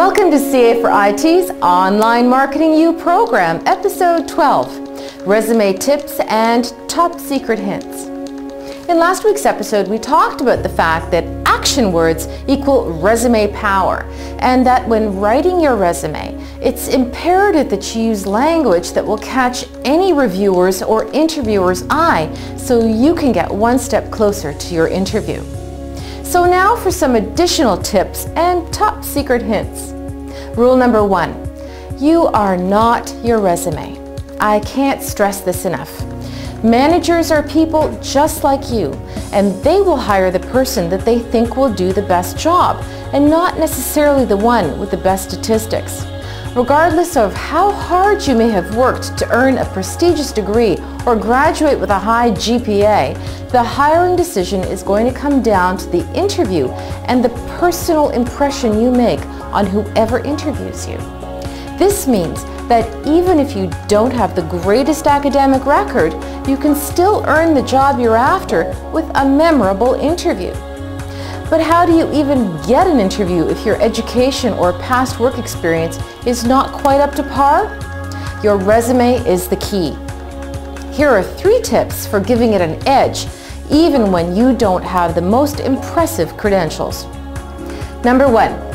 Welcome to CA4IT's Online Marketing U program, episode 12, Resume Tips and Top Secret Hints. In last week's episode, we talked about the fact that action words equal resume power, and that when writing your resume, it's imperative that you use language that will catch any reviewer's or interviewer's eye so you can get one step closer to your interview. So now for some additional tips and top secret hints. Rule number 1, you are not your resume. I can't stress this enough. Managers are people just like you, and they will hire the person that they think will do the best job, and not necessarily the one with the best statistics. Regardless of how hard you may have worked to earn a prestigious degree or graduate with a high GPA, the hiring decision is going to come down to the interview and the personal impression you make on whoever interviews you. This means that even if you don't have the greatest academic record, you can still earn the job you're after with a memorable interview. But how do you even get an interview if your education or past work experience is not quite up to par? Your resume is the key. Here are 3 tips for giving it an edge, even when you don't have the most impressive credentials. Number 1,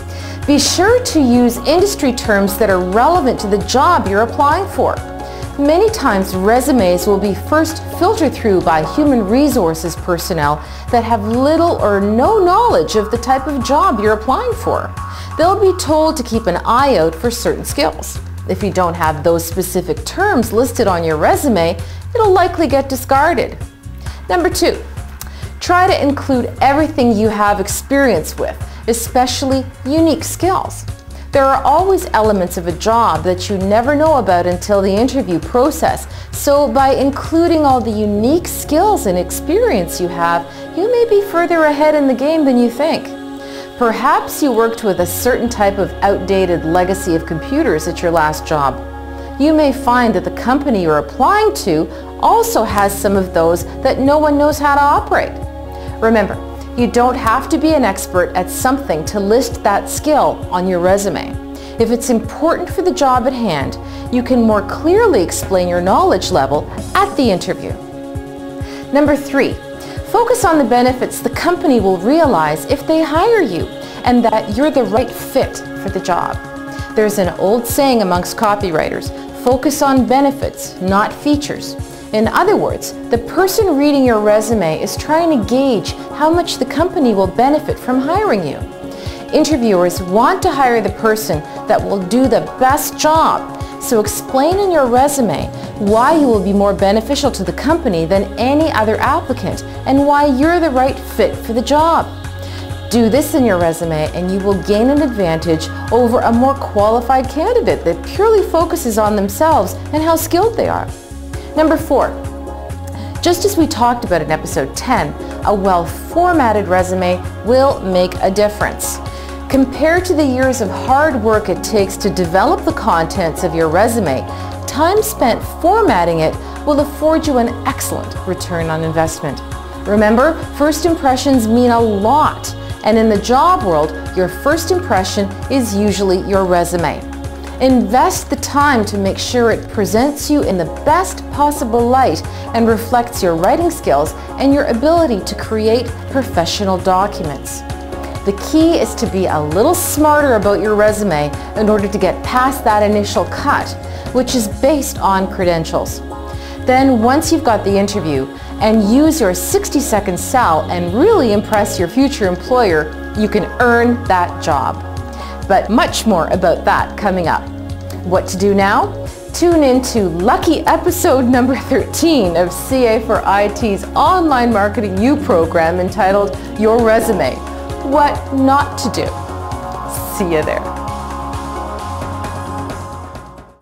be sure to use industry terms that are relevant to the job you're applying for. Many times resumes will be first filtered through by human resources personnel that have little or no knowledge of the type of job you're applying for. They'll be told to keep an eye out for certain skills. If you don't have those specific terms listed on your resume, it'll likely get discarded. Number 2, try to include everything you have experience with, especially unique skills. There are always elements of a job that you never know about until the interview process, so by including all the unique skills and experience you have, you may be further ahead in the game than you think. Perhaps you worked with a certain type of outdated legacy of computers at your last job. You may find that the company you're applying to also has some of those that no one knows how to operate. Remember, you don't have to be an expert at something to list that skill on your resume. If it's important for the job at hand, you can more clearly explain your knowledge level at the interview. Number 3, focus on the benefits the company will realize if they hire you and that you're the right fit for the job. There's an old saying amongst copywriters, focus on benefits, not features. In other words, the person reading your resume is trying to gauge how much the company will benefit from hiring you. Interviewers want to hire the person that will do the best job, so explain in your resume why you will be more beneficial to the company than any other applicant and why you're the right fit for the job. Do this in your resume and you will gain an advantage over a more qualified candidate that purely focuses on themselves and how skilled they are. Number 4, just as we talked about in episode 10, a well-formatted resume will make a difference. Compared to the years of hard work it takes to develop the contents of your resume, time spent formatting it will afford you an excellent return on investment. Remember, first impressions mean a lot, and in the job world, your first impression is usually your resume. Invest the time to make sure it presents you in the best possible light and reflects your writing skills and your ability to create professional documents. The key is to be a little smarter about your resume in order to get past that initial cut, which is based on credentials. Then once you've got the interview and use your 60-second sell and really impress your future employer, you can earn that job. But much more about that coming up. What to do now? Tune in to lucky episode number 13 of CA4IT's Online Marketing U program entitled Your Resume, What Not to Do. See you there.